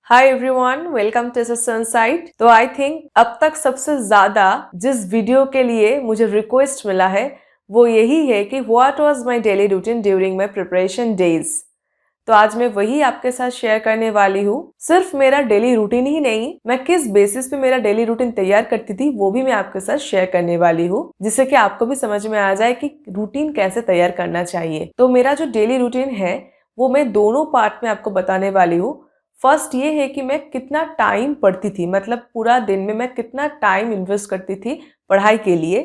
Hi everyone, welcome to Sunsight. तो I think अब तक सबसे ज्यादा जिस वीडियो के लिए मुझे रिक्वेस्ट मिला है वो यही है कि what was my daily routine during my preparation days. तो आज मैं वही आपके साथ शेयर करने वाली हूँ। सिर्फ मेरा डेली रूटीन ही नहीं, मैं किस बेसिस पे मेरा डेली रूटीन तैयार करती थी वो भी मैं आपके साथ शेयर करने वाली हूँ, जिससे कि आपको भी समझ में आ जाए कि रूटीन कैसे तैयार करना चाहिए। तो मेरा जो डेली रूटीन है वो मैं दोनों पार्ट में आपको बताने वाली हूँ। फर्स्ट ये है कि मैं कितना टाइम पढ़ती थी, मतलब पूरा दिन में मैं कितना टाइम इन्वेस्ट करती थी पढ़ाई के लिए।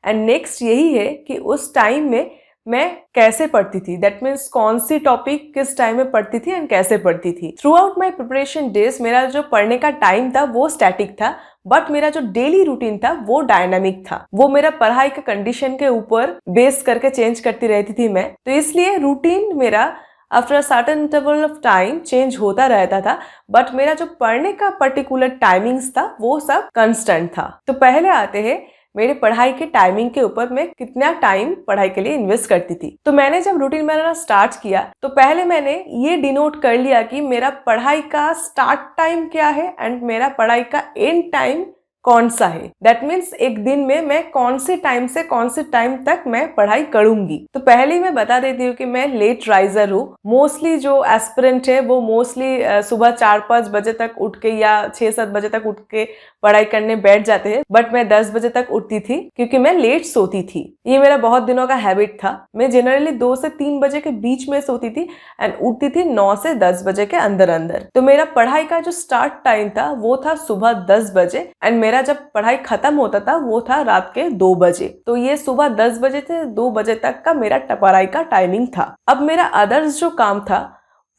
एंड नेक्स्ट यही है कि उस टाइम में मैं कैसे पढ़ती थी, दैट मीन्स कौन सी टॉपिक किस टाइम में पढ़ती थी एंड कैसे पढ़ती थी। Through out my preparation days मेरा जो पढ़ने का टाइम था वो स्टैटिक था, बट मेरा जो डेली रूटीन था वो डायनामिक था। वो मेरा पढ़ाई के कंडीशन के ऊपर बेस करके चेंज करती रहती थी मैं। तो इसलिए रूटीन मेरा after a certain interval of time change होता रहता था, बट मेरा जो पढ़ने का पर्टिकुलर टाइमिंग्स था वो सब कंस्टेंट था। तो पहले आते हैं मेरे पढ़ाई के टाइमिंग के ऊपर, मैं कितना टाइम पढ़ाई के लिए इन्वेस्ट करती थी। तो मैंने जब रूटीन बनाना स्टार्ट किया तो पहले मैंने ये डिनोट कर लिया कि मेरा पढ़ाई का स्टार्ट टाइम क्या है एंड मेरा पढ़ाई का एंड टाइम कौन सा है। दैट मीन्स एक दिन में मैं कौन से टाइम से कौन से टाइम तक मैं पढ़ाई करूंगी। तो पहले ही मैं बता देती हूँ कि मैं लेट राइजर हूँ। मोस्टली जो एस्पिरेंट है वो मोस्टली सुबह 4-5 बजे तक उठ के या 6-7 बजे तक उठ के पढ़ाई करने बैठ जाते हैं, बट मैं 10 बजे तक उठती थी क्योंकि मैं लेट सोती थी। ये मेरा बहुत दिनों का हैबिट था। मैं जनरली 2 से 3 बजे के बीच में सोती थी एंड उठती थी 9 से 10 बजे के अंदर अंदर। तो मेरा पढ़ाई का जो स्टार्ट टाइम था वो था सुबह 10 बजे एंड मेरा जब पढ़ाई खत्म होता था वो था रात के 2 बजे। तो ये सुबह 10 बजे से 2 बजे तक का मेरा पढ़ाई का टाइमिंग था। अब मेरा अदर्स जो काम था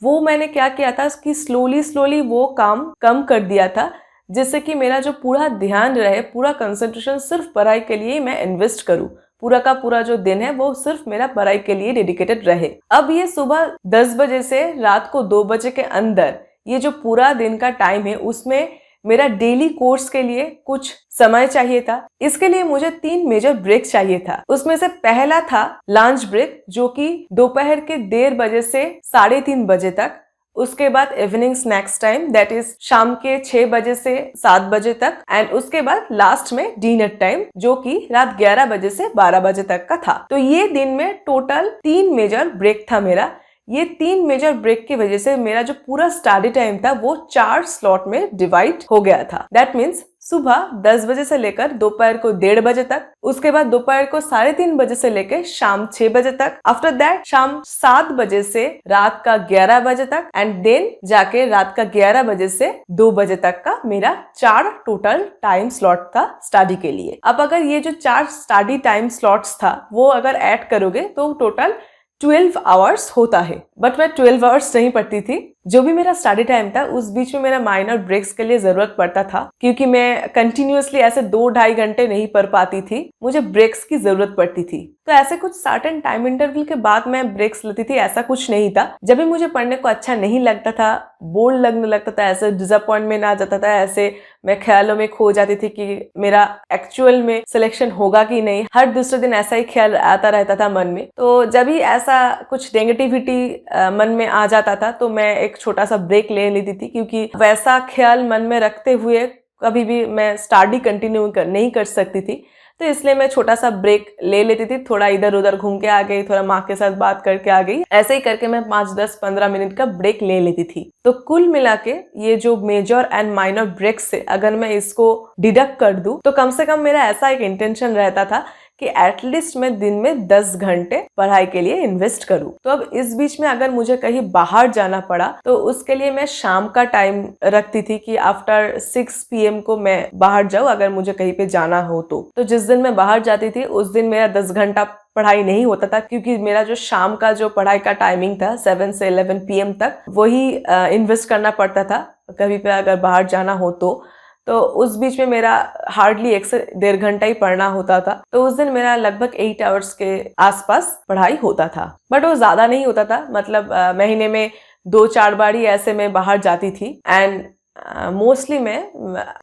वो मैंने क्या किया था कि स्लोली वो काम कम कर दिया था, जिससे कि मेरा जो पूरा ध्यान रहे, पूरा कंसंट्रेशन सिर्फ पढ़ाई के लिए मैं इन्वेस्ट करूँ। पूरा का पूरा जो दिन है वो सिर्फ मेरा पढ़ाई के लिए डेडिकेटेड रहे। अब ये सुबह 10 बजे से रात को 2 बजे के अंदर ये जो पूरा दिन का टाइम है उसमें मेरा डेली कोर्स के लिए कुछ समय चाहिए था। इसके लिए मुझे 3 मेजर ब्रेक चाहिए था। उसमें से पहला था लंच ब्रेक, जो कि दोपहर के 1:30 बजे से 3:30 बजे तक। उसके बाद evening snacks time, that is शाम के 6 बजे से 7 बजे तक। एंड उसके बाद लास्ट में डिनर टाइम, जो कि रात 11 बजे से 12 बजे तक का था। तो ये दिन में टोटल 3 मेजर ब्रेक था मेरा। ये 3 मेजर ब्रेक की वजह से मेरा जो पूरा स्टडी टाइम था वो 4 स्लॉट में डिवाइड हो गया था। दैट मीन्स सुबह 10 बजे से लेकर दोपहर को 1:30 बजे तक, उसके बाद दोपहर को 3:30 बजे से लेकर शाम 6 बजे तक, आफ्टर दैट शाम 7 बजे से रात का 11 बजे तक, एंड देन जाके रात का 11 बजे से 2 बजे तक का मेरा 4 टोटल टाइम स्लॉट था स्टडी के लिए। अब अगर ये जो 4 स्टडी टाइम स्लॉट्स था वो अगर ऐड करोगे तो टोटल 12 आवर्स होता है। बट मैं 12 आवर्स नहीं पढ़ती थी। जो भी मेरा स्टडी टाइम था उस बीच में मेरा माइनर ब्रेक्स के लिए जरूरत पड़ता था, क्योंकि मैं कंटिन्यूअसली ऐसे 2-2.5 घंटे नहीं पढ़ पाती थी, मुझे ब्रेक्स की जरूरत पड़ती थी। तो ऐसे कुछ सर्टेन टाइम इंटरवल के बाद मैं ब्रेक्स लेती थी, ऐसा कुछ नहीं था। जब भी मुझे पढ़ने को अच्छा नहीं लगता था, बोर लगने लगता था, ऐसे डिसअपॉइंटमेंट आ जाता था, ऐसे मैं ख्यालों में खो जाती थी कि मेरा एक्चुअल में सिलेक्शन होगा कि नहीं, हर दूसरे दिन ऐसा ही ख्याल आता रहता था मन में। तो जब भी ऐसा कुछ नेगेटिविटी मन में आ जाता था तो मैं एक छोटा सा ब्रेक ले लेती थी, क्योंकि वैसा ख्याल मन में रखते हुए कभी भी मैं स्टडी कंटिन्यू नहीं कर सकती थी। तो इसलिए मैं छोटा सा ब्रेक ले लेती थी, थोड़ा इधर उधर घूम के आ गई, थोड़ा माँ के साथ बात करके आ गई, ऐसे ही करके मैं 5-10-15 मिनट का ब्रेक ले लेती थी। तो कुल मिला के ये जो मेजर एंड माइनर ब्रेक से अगर मैं इसको डिडक्ट कर दूं तो कम से कम मेरा ऐसा एक इंटेंशन रहता था कि एटलीस्ट मैं दिन में 10 घंटे पढ़ाई के लिए इन्वेस्ट करूं। तो अब इस बीच में अगर मुझे कहीं बाहर जाना पड़ा तो उसके लिए मैं शाम का टाइम रखती थी कि आफ्टर 6 PM को मैं बाहर जाऊं, अगर मुझे कहीं पे जाना हो तो जिस दिन मैं बाहर जाती थी उस दिन मेरा 10 घंटा पढ़ाई नहीं होता था, क्योंकि मेरा जो शाम का जो पढ़ाई का टाइमिंग था 7 से 11 PM तक, वही इन्वेस्ट करना पड़ता था कभी पे अगर बाहर जाना हो तो उस बीच में मेरा हार्डली 1 से 1.5 घंटा ही पढ़ना होता था। तो उस दिन मेरा लगभग 8 आवर्स के आसपास पढ़ाई होता था, बट वो ज्यादा नहीं होता था। मतलब महीने में 2-4 बार ही ऐसे मैं बाहर जाती थी। एंड मोस्टली मैं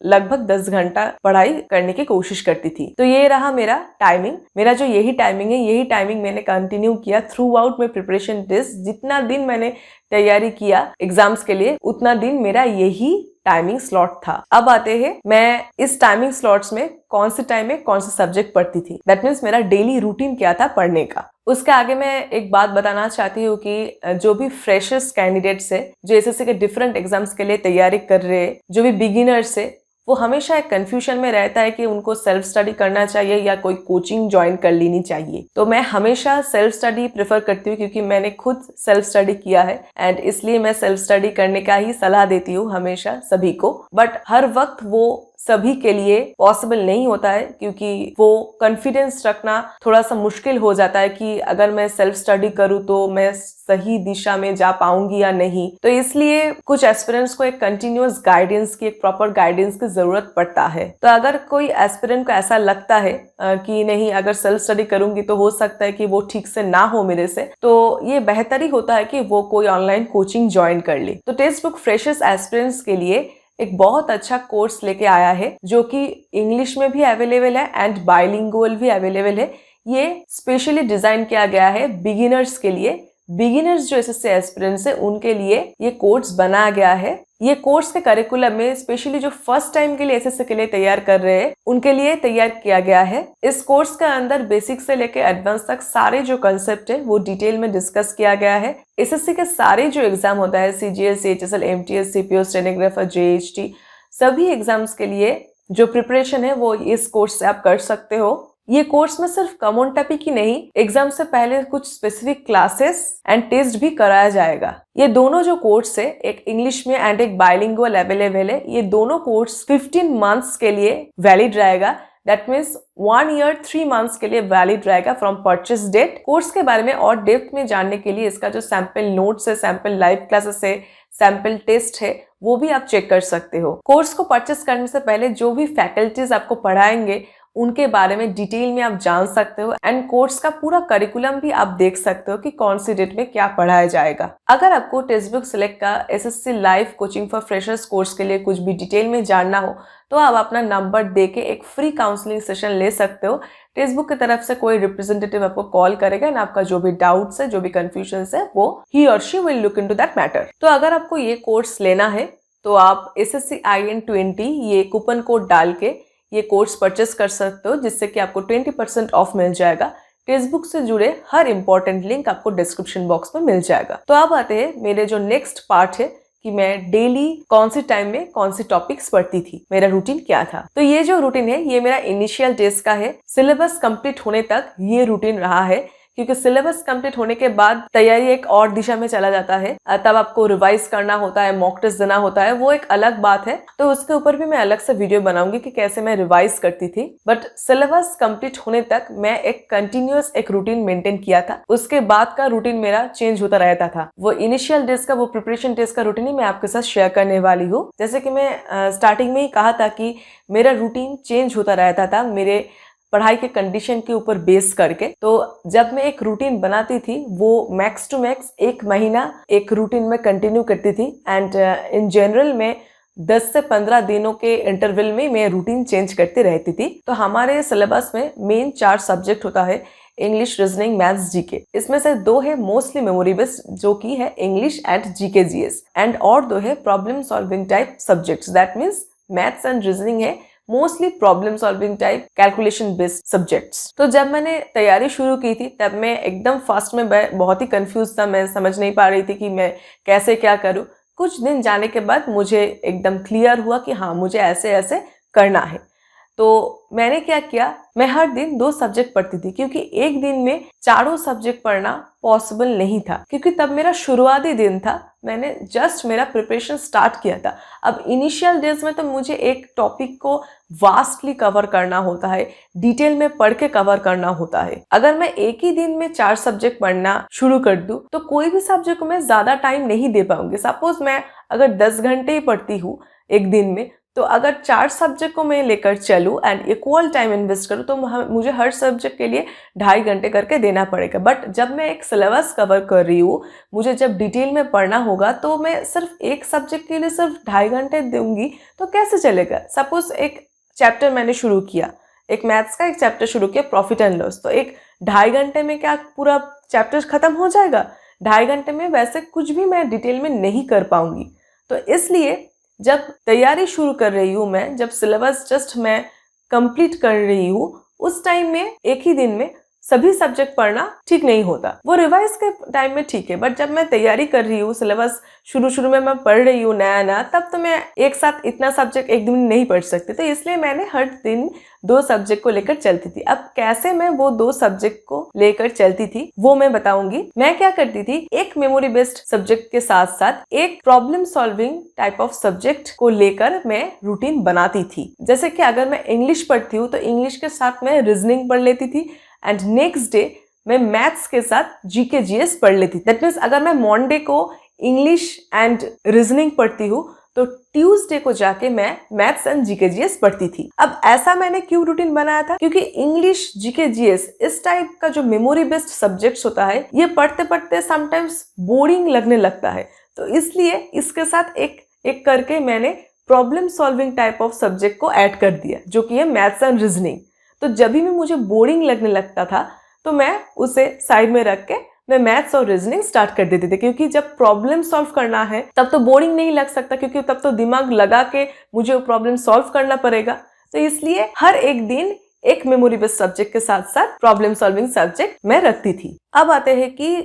लगभग 10 घंटा पढ़ाई करने की कोशिश करती थी। तो ये रहा मेरा टाइमिंग। मेरा जो यही टाइमिंग है, यही टाइमिंग मैंने कंटिन्यू किया throughout my preparation test. जितना दिन मैंने तैयारी किया एग्जाम्स के लिए, उतना दिन मेरा यही टाइमिंग स्लॉट था। अब आते हैं मैं इस टाइमिंग स्लॉट्स में कौन से टाइम में कौन सा सब्जेक्ट पढ़ती थी। दैट मीन्स मेरा डेली रूटीन क्या था पढ़ने का। उसके आगे मैं एक बात बताना चाहती हूँ कि जो भी फ्रेशर्स कैंडिडेट्स है, जो एसएससी के डिफरेंट एग्जाम्स के लिए तैयारी कर रहे हैं, जो भी बिगिनर्स है, वो हमेशा एक कंफ्यूजन में रहता है कि उनको सेल्फ स्टडी करना चाहिए या कोई कोचिंग ज्वाइन कर लेनी चाहिए। तो मैं हमेशा सेल्फ स्टडी प्रेफर करती हूँ, क्योंकि मैंने खुद सेल्फ स्टडी किया है एंड इसलिए मैं सेल्फ स्टडी करने का ही सलाह देती हूँ हमेशा सभी को। बट हर वक्त वो सभी के लिए पॉसिबल नहीं होता है, क्योंकि वो कॉन्फिडेंस रखना थोड़ा सा मुश्किल हो जाता है कि अगर मैं सेल्फ स्टडी करूँ तो मैं सही दिशा में जा पाऊंगी या नहीं। तो इसलिए कुछ एस्पिरेंट्स को एक कंटिन्यूअस गाइडेंस की, एक प्रॉपर गाइडेंस की जरूरत पड़ता है। तो अगर कोई एस्पिरेंट को ऐसा लगता है कि नहीं, अगर सेल्फ स्टडी करूंगी तो हो सकता है कि वो ठीक से ना हो मेरे से, तो ये बेहतर ही होता है कि वो कोई ऑनलाइन कोचिंग ज्वाइन कर ले। तो टेक्स्ट बुक फ्रेशर्स एस्पिरेंट्स के लिए एक बहुत अच्छा कोर्स लेके आया है, जो कि इंग्लिश में भी अवेलेबल है एंड बाइलिंगुअल भी अवेलेबल है। ये स्पेशली डिजाइन किया गया है बिगिनर्स के लिए। बिगिनर्स जो एसएससी एस्पिरेंट्स है उनके लिए ये कोर्स बनाया गया है। ये कोर्स के करिकुलम में स्पेशली जो फर्स्ट टाइम के लिए एसएससी के लिए तैयार कर रहे हैं उनके लिए तैयार किया गया है। इस कोर्स के अंदर बेसिक से लेकर एडवांस तक सारे जो कंसेप्ट है वो डिटेल में डिस्कस किया गया है। एसएससी के सारे जो एग्जाम होता है, CGL, CHSL, MTS, CPO, stenographer, JHT, सभी एग्जाम्स के लिए जो प्रिपरेशन है वो इस कोर्स से आप कर सकते हो। ये कोर्स में सिर्फ कॉमन टॉपिक ही नहीं, एग्जाम से पहले कुछ स्पेसिफिक क्लासेस एंड टेस्ट भी कराया जाएगा। ये दोनों जो कोर्स है, एक इंग्लिश में एंड एक बाइलिंगुअल अवेलेबल है। ये दोनों कोर्स 15 मंथ्स के लिए वैलिड रहेगा। दैट मीन्स 1 ईयर 3 मंथ्स के लिए वैलिड रहेगा फ्रॉम परचेस डेट। कोर्स के बारे में और डेप्थ में जानने के लिए इसका जो सैंपल नोट्स है, सैंपल लाइव क्लासेस है, सैंपल टेस्ट है, वो भी आप चेक कर सकते हो। कोर्स को परचेस करने से पहले जो भी फैकल्टीज आपको पढ़ाएंगे उनके बारे में डिटेल में आप जान सकते हो एंड कोर्स का पूरा करिकुलम भी आप देख सकते हो कि कौन सी डेट में क्या पढ़ाया जाएगा। अगर आपको टेक्स्ट बुक सिलेक्ट का SSC live coaching for freshers course के लिए कुछ भी डिटेल में जानना हो तो आप अपना नंबर देके एक फ्री काउंसलिंग सेशन ले सकते हो। टेक्स्ट बुक की तरफ से कोई रिप्रेजेंटेटिव आपको कॉल करेगा एंड आपका जो भी डाउट्स है, जो भी कंफ्यूजन है, वो ही और she will look into that matter. तो अगर आपको ये कोर्स लेना है तो आप SSC IN20 ये कूपन कोड डाल के ये कोर्स परचेस कर सकते हो, जिससे कि आपको 20% ऑफ मिल जाएगा। टेक्स्ट बुक से जुड़े हर इंपॉर्टेंट लिंक आपको डिस्क्रिप्शन बॉक्स में मिल जाएगा। तो अब आते हैं मेरे जो नेक्स्ट पार्ट है कि मैं डेली कौन सी टाइम में कौन सी टॉपिक्स पढ़ती थी, मेरा रूटीन क्या था। तो ये जो रूटीन है ये मेरा इनिशियल डेज का है। सिलेबस कंप्लीट होने तक ये रूटीन रहा है, क्योंकि सिलेबस कंप्लीट होने के बाद तैयारी एक और दिशा में चला जाता है। तब आपको रिवाइज करना होता है, मॉक टेस्ट देना होता है, वो एक अलग बात है। तो उसके ऊपर भी मैं अलग से वीडियो बनाऊंगी कि कैसे मैं रिवाइज करती थी। बट सिलेबस कंप्लीट होने तक मैं एक कंटिन्यूअस एक रूटीन मेंटेन किया था। उसके बाद का रूटीन मेरा चेंज होता रहता था। वो इनिशियल डेज का, वो प्रिपरेशन डेज का रूटीन ही मैं आपके साथ शेयर करने वाली हूँ। जैसे कि मैं स्टार्टिंग में ही कहा था कि मेरा रूटीन चेंज होता रहता था मेरे पढ़ाई के कंडीशन के ऊपर बेस करके। तो जब मैं एक रूटीन बनाती थी वो मैक्स टू मैक्स 1 महीना एक रूटीन में कंटिन्यू करती थी एंड इन जनरल में 10 से 15 दिनों के इंटरवल में मैं रूटीन चेंज करती रहती थी। तो हमारे सिलेबस में मेन 4 सब्जेक्ट होता है, इंग्लिश, रीजनिंग, मैथ्स, जीके। इसमें से 2 है मोस्टली मेमोरी बेस्ड, जो कि है English and GK GS, and और 2 है problem solving type subjects. That means maths and reasoning है mostly problem solving type calculation based subjects. तो जब मैंने तैयारी शुरू की थी तब मैं एकदम फास्ट में बहुत ही कंफ्यूज था। मैं समझ नहीं पा रही थी कि मैं कैसे क्या करूं। कुछ दिन जाने के बाद मुझे एकदम क्लियर हुआ कि हाँ, मुझे ऐसे ऐसे करना है। तो मैंने क्या किया, मैं हर दिन 2 सब्जेक्ट पढ़ती थी, क्योंकि एक दिन में चारों सब्जेक्ट पढ़ना पॉसिबल नहीं था, क्योंकि तब मेरा शुरुआती दिन था। मैंने जस्ट मेरा प्रिपरेशन स्टार्ट किया था। अब इनिशियल डेज में तो मुझे एक टॉपिक को वास्टली कवर करना होता है, डिटेल में पढ़ के कवर करना होता है। अगर मैं एक ही दिन में 4 सब्जेक्ट पढ़ना शुरू कर दूं तो कोई भी सब्जेक्ट को मैं ज्यादा टाइम नहीं दे पाऊंगी। सपोज मैं अगर 10 घंटे ही पढ़ती हूँ एक दिन में, तो अगर 4 सब्जेक्ट को मैं लेकर चलूँ एंड इक्वल टाइम इन्वेस्ट करूँ तो मुझे हर सब्जेक्ट के लिए 2.5 घंटे करके देना पड़ेगा। बट जब मैं एक सिलेबस कवर कर रही हूँ, मुझे जब डिटेल में पढ़ना होगा तो मैं सिर्फ एक सब्जेक्ट के लिए सिर्फ 2.5 घंटे दूंगी तो कैसे चलेगा। सपोज एक चैप्टर मैंने शुरू किया, एक मैथ्स का एक चैप्टर शुरू किया, प्रॉफिट एंड लॉस, तो एक 2.5 घंटे में क्या पूरा चैप्टर खत्म हो जाएगा? 2.5 घंटे में वैसे कुछ भी मैं डिटेल में नहीं कर पाऊंगी। तो इसलिए जब तैयारी शुरू कर रही हूँ मैं, जब सिलेबस जस्ट मैं कंप्लीट कर रही हूँ, उस टाइम में एक ही दिन में सभी सब्जेक्ट पढ़ना ठीक नहीं होता। वो रिवाइज के टाइम में ठीक है, बट जब मैं तैयारी कर रही हूँ, सिलेबस शुरू में मैं पढ़ रही हूँ नया, तब तो मैं एक साथ इतना सब्जेक्ट एक दिन में नहीं पढ़ सकती। तो इसलिए मैंने हर दिन 2 सब्जेक्ट को लेकर चलती थी। अब कैसे मैं वो 2 सब्जेक्ट को लेकर चलती थी वो मैं बताऊंगी। मैं क्या करती थी, एक मेमोरी बेस्ड सब्जेक्ट के साथ साथ एक problem solving type of subject को लेकर मैं रूटीन बनाती थी। जैसे कि अगर मैं इंग्लिश पढ़ती हूँ तो इंग्लिश के साथ मैं रीजनिंग पढ़ लेती थी एंड नेक्स्ट डे मैं मैथ्स के साथ जीके जीएस पढ़ लेती थी। दैट मीन्स अगर मैं मॉन्डे को इंग्लिश एंड रीजनिंग पढ़ती हूँ तो ट्यूसडे को जाके मैं मैथ्स एंड जीके जीएस पढ़ती थी। अब ऐसा मैंने क्यों रूटीन बनाया था? क्योंकि इंग्लिश, जीके जीएस इस टाइप का जो मेमोरी बेस्ड सब्जेक्ट्स होता है, ये पढ़ते पढ़ते समटाइम्स बोरिंग लगने लगता है। तो इसलिए इसके साथ एक एक करके मैंने problem solving type of subject को ऐड कर दिया, जो कि है मैथ्स एंड रीजनिंग। तो जब भी मुझे बोरिंग लगने लगता था तो मैं उसे साइड में रख के मैं मैथ्स और रीजनिंग स्टार्ट कर देती थी। क्योंकि जब प्रॉब्लम सॉल्व करना है तब तो बोरिंग नहीं लग सकता, क्योंकि तब तो दिमाग लगा के मुझे वो प्रॉब्लम सॉल्व करना पड़ेगा। तो इसलिए हर एक दिन एक मेमोरी बेस्ड सब्जेक्ट के साथ साथ प्रॉब्लम सॉल्विंग सब्जेक्ट मैं रखती थी। अब आते हैं कि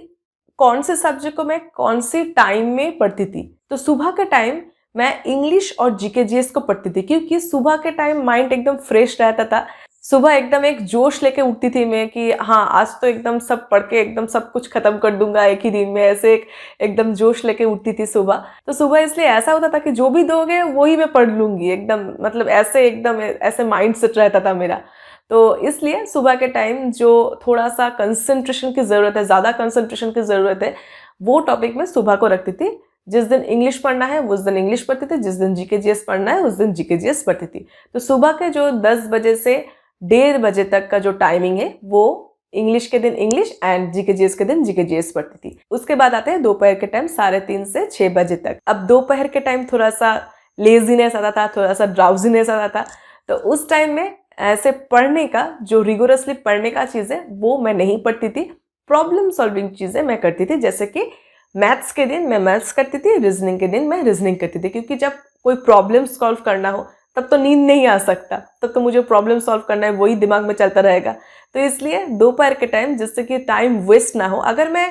कौन से सब्जेक्ट को मैं कौन से टाइम में पढ़ती थी। तो सुबह के टाइम मैं इंग्लिश और जीके जीएस को पढ़ती थी, क्योंकि सुबह के टाइम माइंड एकदम फ्रेश रहता था। सुबह एकदम एक जोश लेके उठती थी मैं कि हाँ, आज तो एकदम सब पढ़ के एकदम सब कुछ खत्म कर दूंगा एक ही दिन में, ऐसे एकदम जोश लेके उठती थी सुबह। तो सुबह इसलिए ऐसा होता था कि जो भी दोगे वही मैं पढ़ लूंगी एकदम, मतलब ऐसे एकदम ऐसे माइंड सेट रहता था मेरा। तो इसलिए सुबह के टाइम जो थोड़ा सा कंसंट्रेशन की ज़रूरत है, ज़्यादा कंसंट्रेशन की ज़रूरत है, वो टॉपिक मैं सुबह को रखती थी। जिस दिन इंग्लिश पढ़ना है उस दिन इंग्लिश पढ़ती थी, जिस दिन जीके जीएस पढ़ना है उस दिन जीके जीएस पढ़ती थी। तो सुबह के जो 10 बजे से 1:30 बजे तक का जो टाइमिंग है वो इंग्लिश के दिन इंग्लिश एंड जीके जीएस के दिन जीके जीएस पढ़ती थी। उसके बाद आते हैं दोपहर के टाइम 3:30 से 6 बजे तक। अब दोपहर के टाइम थोड़ा सा लेजीनेस आता था, थोड़ा सा ड्राउजीनेस आता था। तो उस टाइम में ऐसे पढ़ने का, जो रिगोरसली पढ़ने का चीज़ है वो मैं नहीं पढ़ती थी। प्रॉब्लम सॉल्विंग चीज़ें मैं करती थी, जैसे कि मैथ्स के दिन मैं मैथ्स करती थी, रीजनिंग के दिन मैं रीजनिंग करती थी। क्योंकि जब कोई प्रॉब्लम सॉल्व करना हो तब तो नींद नहीं आ सकता, तब तो मुझे प्रॉब्लम सॉल्व करना है, वही दिमाग में चलता रहेगा। तो इसलिए दोपहर के टाइम, जिससे कि टाइम वेस्ट ना हो, अगर मैं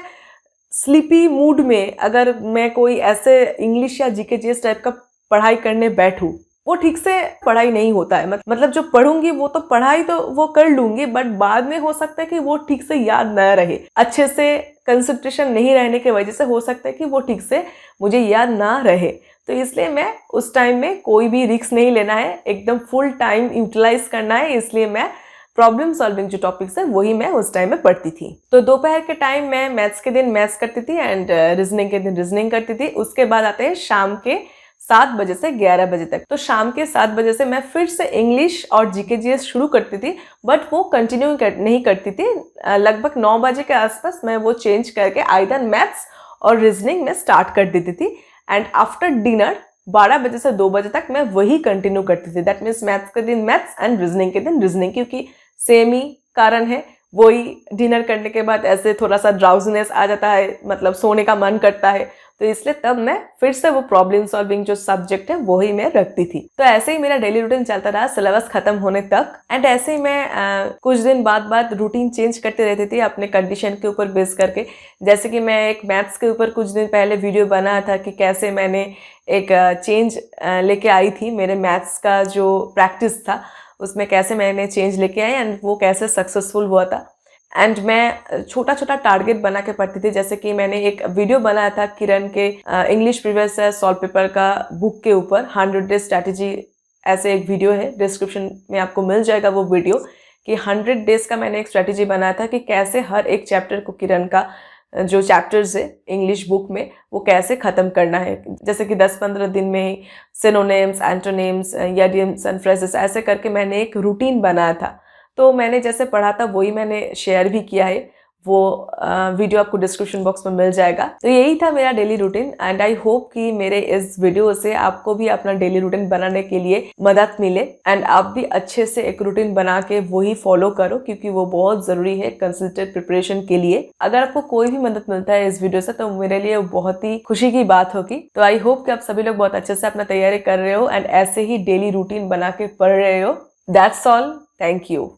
स्लीपी मूड में अगर मैं कोई ऐसे इंग्लिश या जीके जीएस टाइप का पढ़ाई करने बैठूं, वो ठीक से पढ़ाई नहीं होता है। मतलब जो पढ़ूंगी वो तो पढ़ाई तो वो कर लूंगी, बट बाद में हो सकता है कि वो ठीक से याद न रहे, अच्छे से कंसंट्रेशन नहीं रहने की वजह से हो सकता है कि वो ठीक से मुझे याद ना रहे। तो इसलिए मैं उस टाइम में कोई भी रिस्क नहीं लेना है, एकदम फुल टाइम यूटिलाइज करना है। इसलिए मैं प्रॉब्लम सॉल्विंग जो टॉपिक्स है वही मैं उस टाइम में पढ़ती थी। तो दोपहर के टाइम मैं मैथ्स के दिन मैथ्स करती थी एंड रीजनिंग के दिन रीजनिंग करती थी। उसके बाद आते हैं शाम के 7 बजे से 11 बजे तक। तो शाम के 7 बजे से मैं फिर से इंग्लिश और जीके जीएस शुरू करती थी, बट वो कंटिन्यू नहीं करती थी। लगभग 9 बजे के आसपास मैं वो चेंज करके आइदर मैथ्स और रीजनिंग में स्टार्ट कर देती थी एंड आफ्टर डिनर 12 बजे से 2 बजे तक मैं वही कंटिन्यू करती थी। दैट मीन्स मैथ्स के दिन मैथ्स एंड रीजनिंग के दिन रीजनिंग, क्योंकि सेम ही कारण है, वही डिनर करने के बाद ऐसे थोड़ा सा ड्राउजीनेस आ जाता है, मतलब सोने का मन करता है। तो इसलिए तब मैं फिर से वो प्रॉब्लम सॉल्विंग जो सब्जेक्ट है वही मैं रखती थी। तो ऐसे ही मेरा डेली रूटीन चलता रहा सिलेबस खत्म होने तक। एंड ऐसे ही मैं कुछ दिन बाद रूटीन चेंज करते रहती थी अपने कंडीशन के ऊपर बेस करके। जैसे कि मैं एक मैथ्स के ऊपर कुछ दिन पहले वीडियो बनाया था कि कैसे मैंने एक चेंज लेके आई थी, मेरे मैथ्स का जो प्रैक्टिस था उसमें कैसे मैंने चेंज लेके आई एंड वो कैसे सक्सेसफुल हुआ था। एंड मैं छोटा छोटा टारगेट बना के पढ़ती थी। जैसे कि मैंने एक वीडियो बनाया था किरण के इंग्लिश प्रीवियस सॉल्व पेपर का बुक के ऊपर, 100 डेज स्ट्रैटेजी, ऐसे एक वीडियो है, डिस्क्रिप्शन में आपको मिल जाएगा वो वीडियो, कि 100 डेज का मैंने एक स्ट्रैटेजी बनाया था कि कैसे हर एक चैप्टर को किरण का जो चैप्टर्स है इंग्लिश बुक में वो कैसे ख़त्म करना है। जैसे कि 10-15 दिन में ही synonyms, antonyms, idioms and phrases ऐसे करके मैंने एक रूटीन बनाया था। तो मैंने जैसे पढ़ा था वही मैंने शेयर भी किया है, वो वीडियो आपको डिस्क्रिप्शन बॉक्स में मिल जाएगा। तो यही था मेरा daily routine and I hope कि मेरे इस वीडियो से आपको भी अपना डेली रूटीन बनाने के लिए मदद मिले एंड आप भी अच्छे से एक रूटीन बना के वही फॉलो करो, क्योंकि वो बहुत ज़रूरी है कंसिस्टेंट प्रिपरेशन के लिए। अगर आपको कोई भी मदद मिलता है इस वीडियो से तो मेरे लिए बहुत ही खुशी की बात होगी। तो आई होप कि आप सभी लोग बहुत अच्छे से अपना तैयारी कर रहे हो एंड ऐसे ही डेली रूटीन बना के पढ़ रहे हो। That's all, thank you.